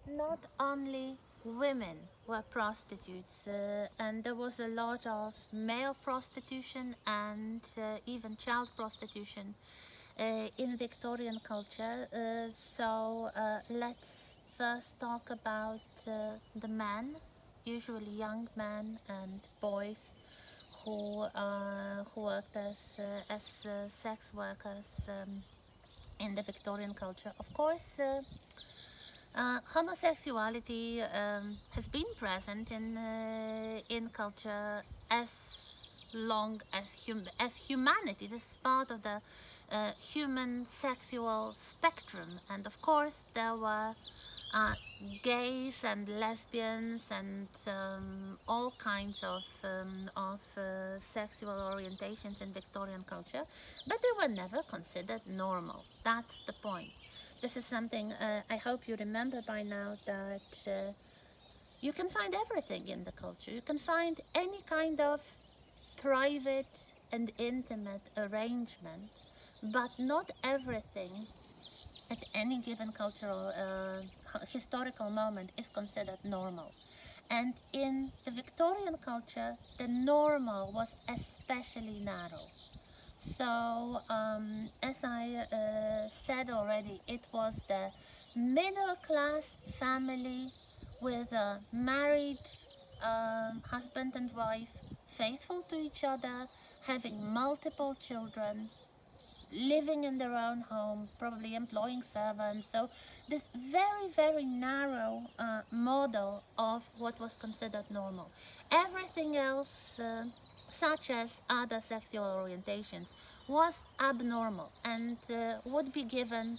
not only women were prostitutes, and there was a lot of male prostitution and even child prostitution in Victorian culture. So let's first talk about the men, usually young men and boys who worked as sex workers in the Victorian culture. Of course, homosexuality has been present in culture as long as as humanity. This is part of the human sexual spectrum, and of course there were uh, gays and lesbians and all kinds of sexual orientations in Victorian culture, but they were never considered normal. That's the point. This is something I hope you remember by now, that you can find everything in the culture. You can find any kind of private and intimate arrangement, but not everything at any given cultural historical moment is considered normal. And in the Victorian culture, the normal was especially narrow. So as I said already, it was the middle class family with a married husband and wife, faithful to each other, having multiple children, living in their own home, probably employing servants. So, this very, very narrow model of what was considered normal. Everything else, such as other sexual orientations, was abnormal and would be given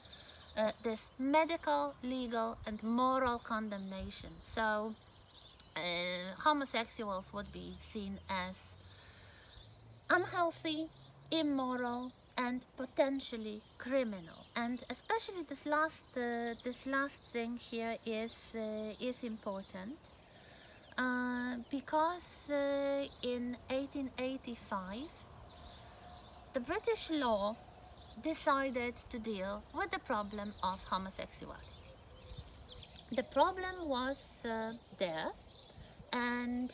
this medical, legal, and moral condemnation. So, homosexuals would be seen as unhealthy, immoral, and potentially criminal. And especially this last thing here is important because in 1885 the British law decided to deal with the problem of homosexuality. The problem was there, and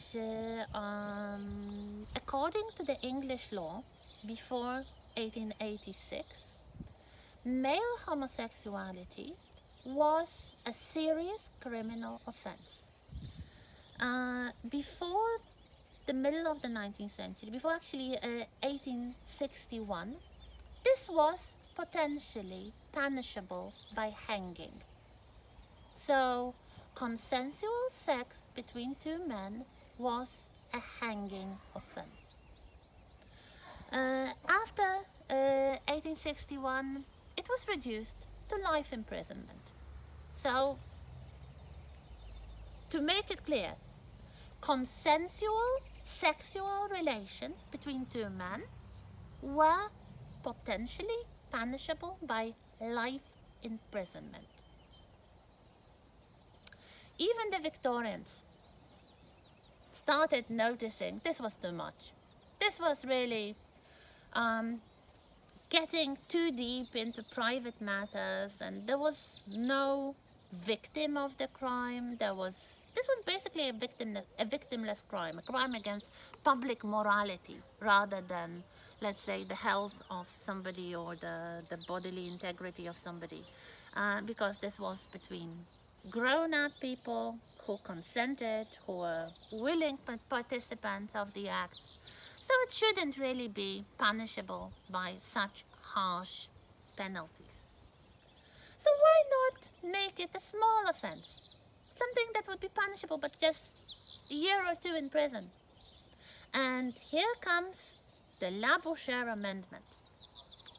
according to the English law, before 1886, male homosexuality was a serious criminal offense. Before the middle of the 19th century, before actually 1861, this was potentially punishable by hanging. So, consensual sex between two men was a hanging offense. After 1861, it was reduced to life imprisonment. So, to make it clear, consensual sexual relations between two men were potentially punishable by life imprisonment. Even the Victorians started noticing this was too much. This was really um, getting too deep into private matters, and there was no victim of the crime. This was basically a victimless crime, a crime against public morality rather than, let's say, the health of somebody or the bodily integrity of somebody, because this was between grown-up people who consented, who were willing participants of the acts. So it shouldn't really be punishable by such harsh penalties. So why not make it a small offense? Something that would be punishable but just a year or two in prison. And here comes the Labouchere Amendment.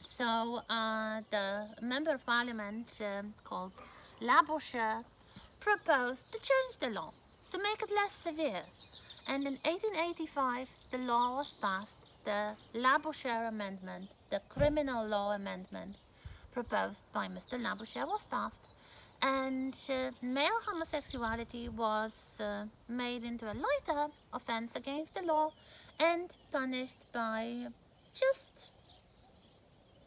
So the member of parliament called Labouchere proposed to change the law, to make it less severe. And in 1885, the law was passed, the Labouchere Amendment, the criminal law amendment proposed by Mr. Labouchere was passed, and male homosexuality was made into a lighter offense against the law and punished by just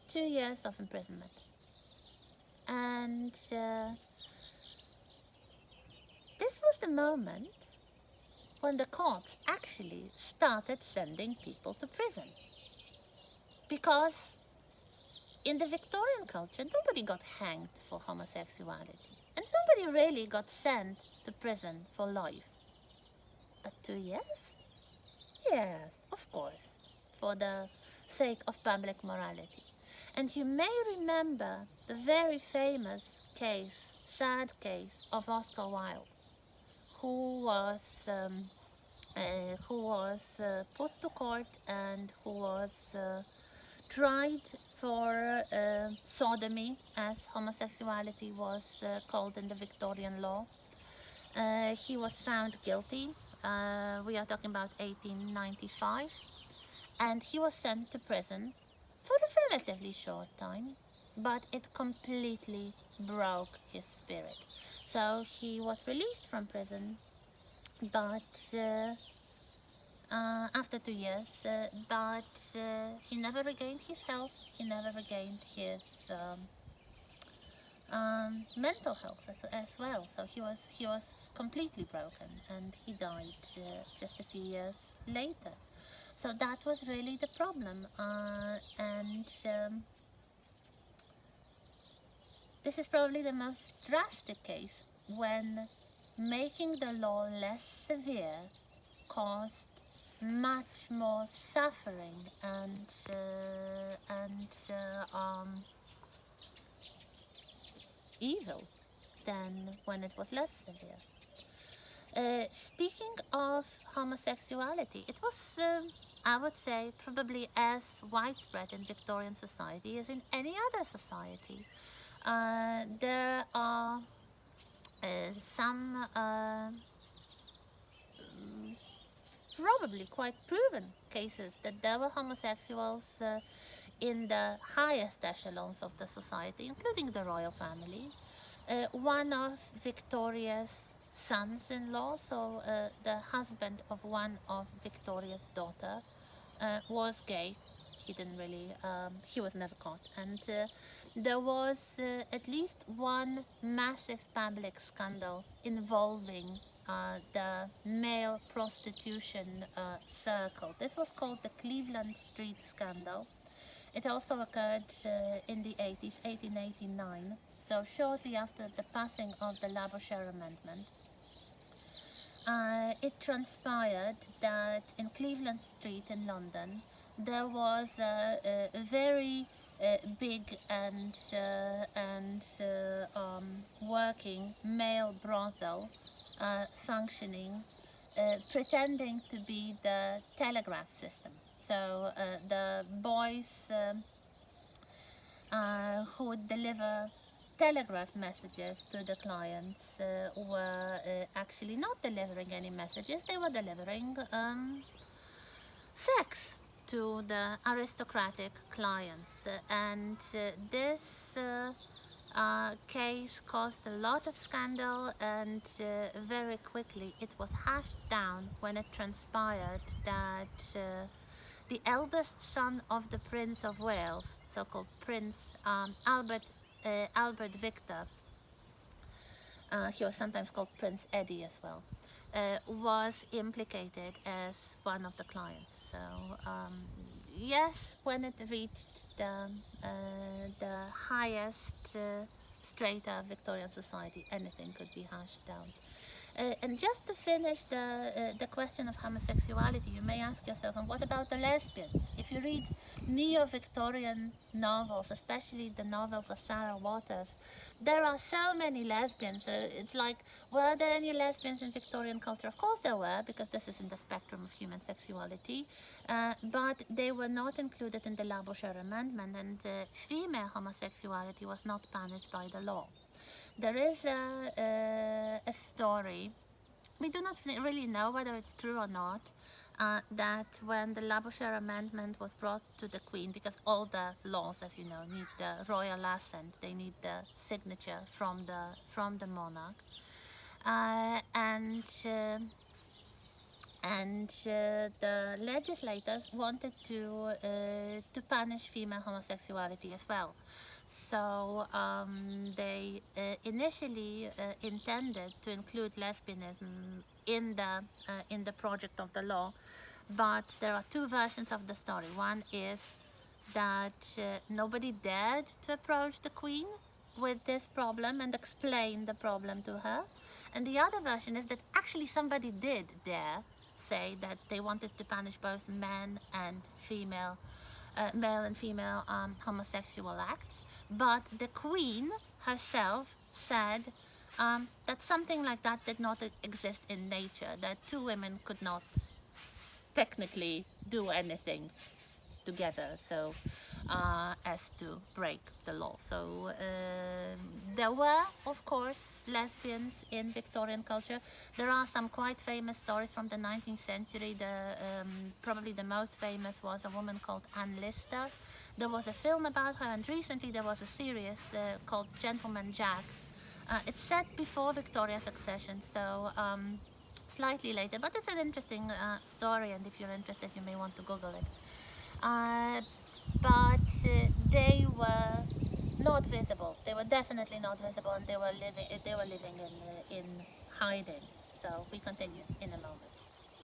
2 years of imprisonment. And moment when the courts actually started sending people to prison. Because in the Victorian culture, nobody got hanged for homosexuality. And nobody really got sent to prison for life. But 2 years? Yes, of course, for the sake of public morality. And you may remember the very famous case, sad case of Oscar Wilde, who was put to court and who was tried for sodomy, as homosexuality was called in the Victorian law. He was found guilty. We are talking about 1895, and he was sent to prison for a relatively short time, but it completely broke his spirit. So he was released from prison, but after 2 years, but he never regained his health. He never regained his mental health as well. So he was completely broken, and he died just a few years later. So that was really the problem, and this is probably the most drastic case when making the law less severe caused much more suffering and evil than when it was less severe. Speaking of homosexuality, it was, I would say, probably as widespread in Victorian society as in any other society. There are some probably quite proven cases that there were homosexuals in the highest echelons of the society, including the royal family. One of Victoria's sons-in-law, so the husband of one of Victoria's daughter, was gay. He didn't really, he was never caught. And there was at least one massive public scandal involving the male prostitution circle. This was called the Cleveland Street Scandal. It also occurred in the 80s, 1889, so shortly after the passing of the Labouchere Amendment. It transpired that in Cleveland Street in London, there was a very big and working male brothel functioning, pretending to be the telegraph system. So the boys who would deliver telegraph messages to the clients were actually not delivering any messages, they were delivering sex to the aristocratic clients. And this case caused a lot of scandal, and very quickly it was hashed down when it transpired that the eldest son of the Prince of Wales, so-called Prince Albert Victor, he was sometimes called Prince Eddie as well, was implicated as one of the clients. So yes, when it reached the highest strata of Victorian society, anything could be hashed down. And just to finish the question of homosexuality, you may ask yourself, and what about the lesbians? If you read neo-Victorian novels, especially the novels of Sarah Waters, there are so many lesbians. It's like, were there any lesbians in Victorian culture? Of course there were, because this is in the spectrum of human sexuality, but they were not included in the Labouchere Amendment, and female homosexuality was not punished by the law. There is a story, we do not really know whether it's true or not, that when the Labouchere Amendment was brought to the Queen, because all the laws, as you know, need the royal assent, they need the signature from the monarch, and the legislators wanted to punish female homosexuality as well. So they initially intended to include lesbianism in the project of the law, but there are two versions of the story. One is that nobody dared to approach the queen with this problem and explain the problem to her, and the other version is that actually somebody did dare say that they wanted to punish both male and female homosexual acts, but the queen herself said that something like that did not exist in nature, that two women could not technically do anything together so as to break the law. So there were, of course, lesbians in Victorian culture. There are some quite famous stories from the 19th century. Probably the most famous was a woman called Anne Lister. There was a film about her, and recently there was a series called Gentleman Jack. It's set before Victoria's accession, so slightly later, but it's an interesting story, and if you're interested, you may want to Google it. But they were not visible. They were definitely not visible, and they were living in hiding. So we continue in a moment.